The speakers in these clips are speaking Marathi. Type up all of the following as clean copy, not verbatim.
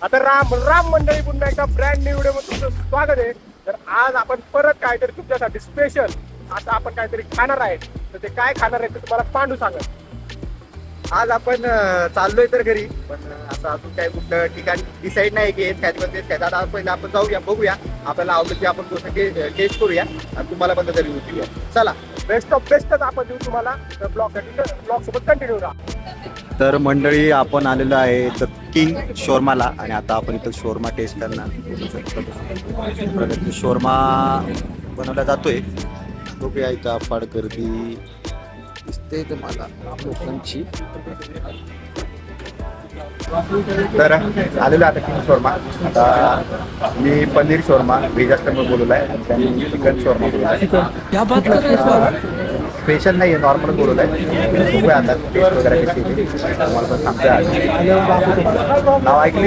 आता राम राम मंडळी पुन्हा एकदा ब्रँड न्यू व्हिडिओ मध्ये तुमचं स्वागत आहे. तर आज आपण परत काहीतरी तुमच्यासाठी स्पेशल आता आपण काहीतरी खाणार आहे. तर ते काय खाणार आहे ते तुम्हाला पांडू सांगत. आज आपण चाललोय तर घरी, पण असं अजून काही कुठलं ठिकाण डिसाईड नाही की हेच खायचं तेच खायचं. आता पहिलं आपण जाऊया, बघूया आपल्याला आवडलं की आपण गोष्ट टेस्ट करूया आणि तुम्हाला पण त्याचा रिव्ह्यू देऊया. चला, बेस्ट ऑफ बेस्टच आपण देऊ तुम्हाला. तर ब्लॉग सोबत कंटिन्यू राहा. तर मंडळी आपण आलेलो आहे तर किंग शोरमाला आणि आता आपण इथं शोरमा टेस्ट करणार. शोरमा बनवला जातोय. बघूया इथं अफाट गर्दी दिसते तुम्हाला लोकांची. तर आलेलो आता किंग शोरमा. आता मी पनीर शोरमा व्हेज कस्टमर बोलवलाय आणि त्यांनी चिकन शोरमा बोलवलाय. स्पेशल नाही आहे, नॉर्मल बोलवलाय. बघूया आता टेस्ट वगैरे कशी येते तुम्हाला पण सांगतोय. नाव ऐकले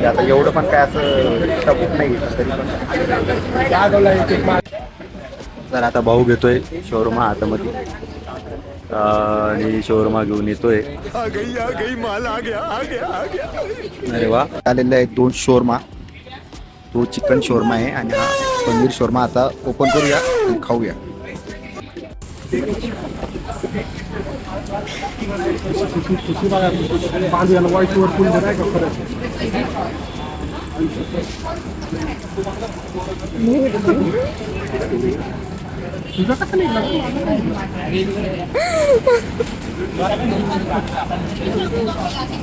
आता एवढं पण काय असं टपूक नाही तरी पण. तर आता भाऊ घेतोय शोरमा हातामध्ये आणि शोरमा घेऊन येतोय. अरे वा, आलेले आहेत 2 शोरमा. तो चिकन शोरमा आहे आणि हा पनीर शोरमा. आता ओपन करूया आणि खाऊया.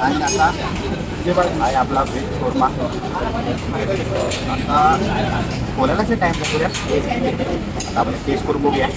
आणि आता आहे आपला व्हेज शोरमा. आता बोलायलाच टाइम बघूया. आता आपण टेस्ट करून बघूया.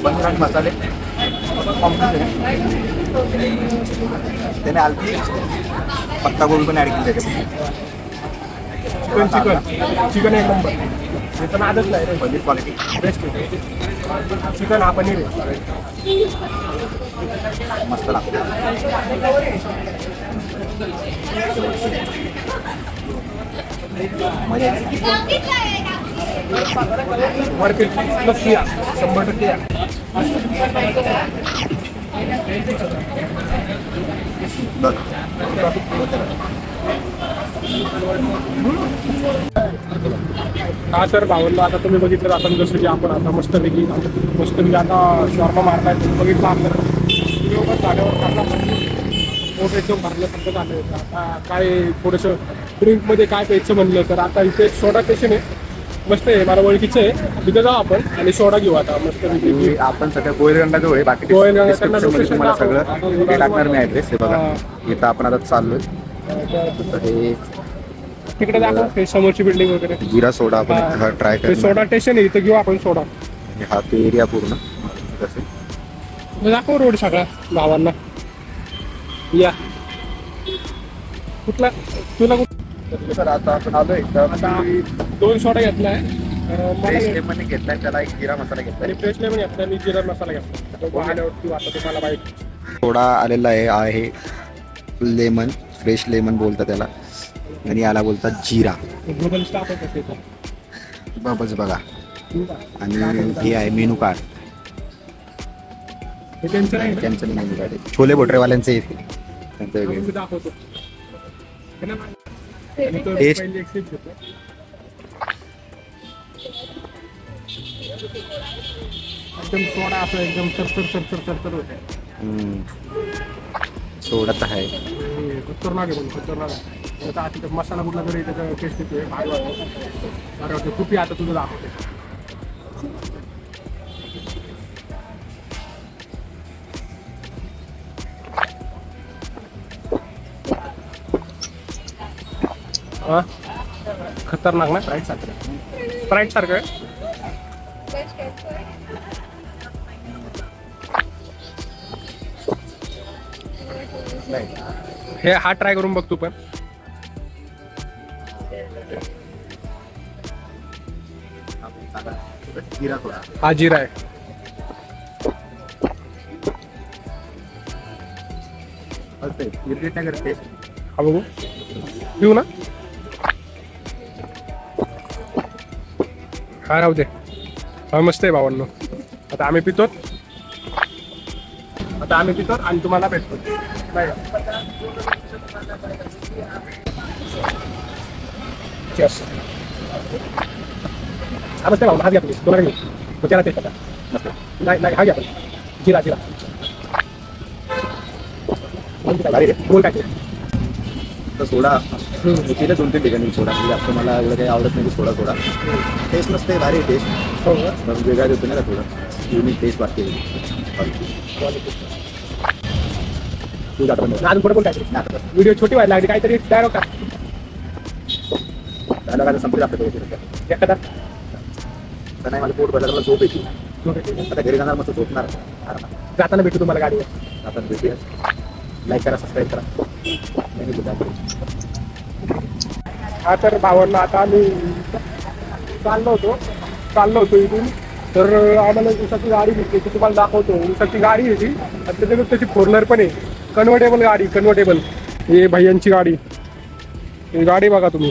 पनीर आणि मसाले त्याने आलती पत्ता गोबी पण ॲड केली. चिकन एक नंबर. हे पण आदत नाही रे. पनीर क्वालिटी बेस्ट चिकन हा पनीर आहे. मस्त लागते. मार्केट प्लस या 100% या. हा सर भावनला आता तुम्ही बघितलं आपण जसं की आपण आता मस्तपैकी आता शॉर्मा मारलाय. तुम्ही बघितलं आपलं झाल्यावर चांगला मोठं एकदम भरल्यासारखं झालं. आता काय थोडंसं ड्रिंकमध्ये काय प्यायचं म्हणलं तर आता इथे सोडा स्टेशन आहे. मस्त आहे, मला ओळखीचं आहे. तिथे जाऊ आपण आणि सोडा घेऊ आता मस्त. आपण सध्या गोयलगंडा जवळ आहे. बाकी तुम्हाला सगळं ते टाकणार मी ॲड्रेस. हे बघा इथं आपण आता चाललोय. हे तिकडे दाखव समोरची बिल्डिंग वगैरे. जिरा सोडा आपण ट्राय करू. सोडा स्टेशन आहे, इथं घेऊ आपण सोडा. हा ते एरिया पूर्ण दाखव रोड सगळा गावांना. या कुठला तुला सर आता आपण आलोय. आता 2 सोडा घेतलाय. फ्रेश लेमन घेतलाय, त्याला एक जिरा मसाला घेतलाय. आणि फ्रेश लेमन घेतला आणि जिरा मसाला घेतला. वाहण्यावरती आता तुम्हाला माहिती सोडा आलेला आहे लेमन, फ्रेश लेमन बोलतात त्याला आणि याला बोलतात जिरा. ग्लोबल स्टाफ आहे बबल्स बघा. आणि हे आहे मेनू कार्ड. त्यांचं मेनू कार्ड आहे. छोले भटुरेवाल्यांचे येते त्यांचं वेगळे. दाखवतो टेस्ट एकदम सोडा असं एकदम चरचर होते. सोडाच आहे. खतरनाक आहे, पण खतरनाक आहे. आता तिथे मसाला कुठला तरी त्याचा टेस्ट येते, भारी वाटतं. भारी वाटतं. खूप आता तुझं दाखवते. हा खतरनाक ना. राईट सारखं स्प्राईट सारखं आहे. नाही. हे हा ट्राय करून बघ तू पण. जिरा थोडा हा जिरा आहे. इरिटेट नाही करते. हा बघू पिऊ ना. हा राहू दे. हा मस्त आहे भावांनो. आता आम्ही पितो आणि तुम्हाला भेटतो. नाही Cheers. हा मस्त आहे भाऊ. हा घ्या तुम्ही. तुम्हाला घेऊ मग त्याला टेस्ट करा. नाही हा घ्या पण. जिरा बोल काय तर सोडा केलं 2-3 ठिकाणी सोडा, म्हणजे जास्त मला एवढं काही आवडत नाही सोडा. टेस्ट नसते, भारी टेस्ट. हो पण वेगळा देतो ना थोडं युनिक टेस्ट वाटते. तू जातो अजून पुढे बोल काय व्हिडिओ छोटी व्हायला लागली काहीतरी डायरेक्ट त्याला काय संपले आपल्या एखादा तर नाही. मला पोट भरला, झोप येते. आता घरी जाणार मस्त झोपणार आरामात. जाताना भेटू तुम्हाला गाडीवर. आता भेटूया. लाईक करा, सबस्क्राईब करा. हा तर भावांना आता आम्ही चाललो होतो इथून. तर आम्हाला उसाची गाडी भेटली ती तुम्हाला दाखवतो. उसाची गाडी आहे ती आणि त्याच्याकडे त्याची फोरलर पण आहे. कन्व्हर्टेबल गाडी. हे भैयांची गाडी. ही गाडी बघा तुम्ही.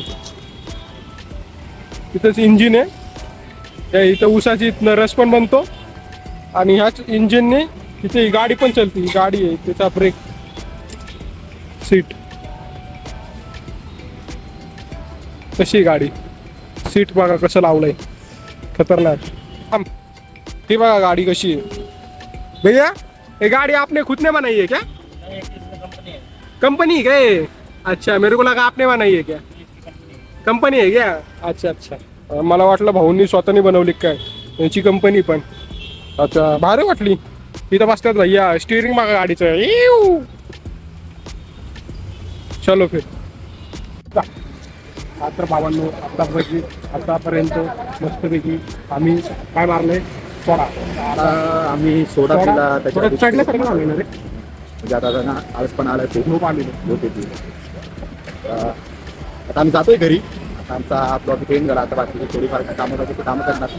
तिथंच इंजिन आहे. इथं उसाची इथनं रस पण बनतो आणि ह्याच इंजिनने तिथे ही गाडी पण चालते. ही गाडी आहे त्याचा ब्रेक सीट. कशी गाडी सीट बघा कसं लावलंय. खतरनाक. ती बघा गाड़ी कशी है भैया. ये गाड़ी आपने खुद ने बनाई है क्या? कंपनी है क्या ये? अच्छा मेरे को लगा आपने बनाई है क्या? कंपनी है क्या? अच्छा मला वाटलं भाऊंनी स्वतःनी बनवली काय याची कंपनी पण. अच्छा भारी वाटली. इथं बसतात भैया. स्टिअरिंग बघा गाडीचं. चलो फिर. तर भावांनो आतापर्यंत मस्तपैकी आम्ही काय मारले सोडा. आम्ही सोडा पिला. थोडं चढल्यासारखं झालं ना रे. म्हणजे आता ना आळस पण आला खूप. झोप आली. झोप येते. आता आम्ही जातोय घरी. आता आमचा ब्लॉग ट्रेन झाला. आता बाकी थोडीफार कामं करायची ते कामं करणार.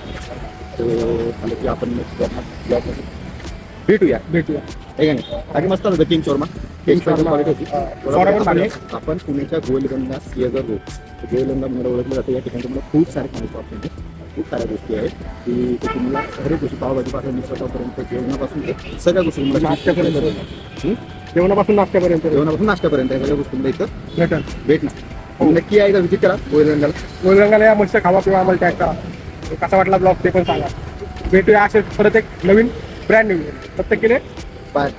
ते झालं की आपण ब्लॉग भेटूया हे का नाही. बाकी मस्त होतं किंग शोरमा. क्वालिटी होती. आपण पुण्याच्या गोलगंगा सिंहगड रोड. गोलगंगा म्हणून ओळखलं जातं. या ठिकाणी तुम्हाला खूप सारे खाण्याचे ऑप्शन आहेत. खूप साऱ्या गोष्टी आहेत की ते तुम्हाला हरेक गोष्टी पावभाजीपासून मिसळपावपर्यंत जेवणापासून सगळ्या गोष्टी तुम्हाला जेवणापासून नाश्त्यापर्यंत सगळ्या गोष्टी तुम्हाला इथं भेटणार. नक्की आहे का विजिट करा गोलगंगाला या मस्त खावा पिवा आम्हाला टॅग करा. कसा वाटला ब्लॉग ते पण सांगा. भेटूया असे परत एक नवीन ब्रँड न्यू. प्रत्येकीने बाय.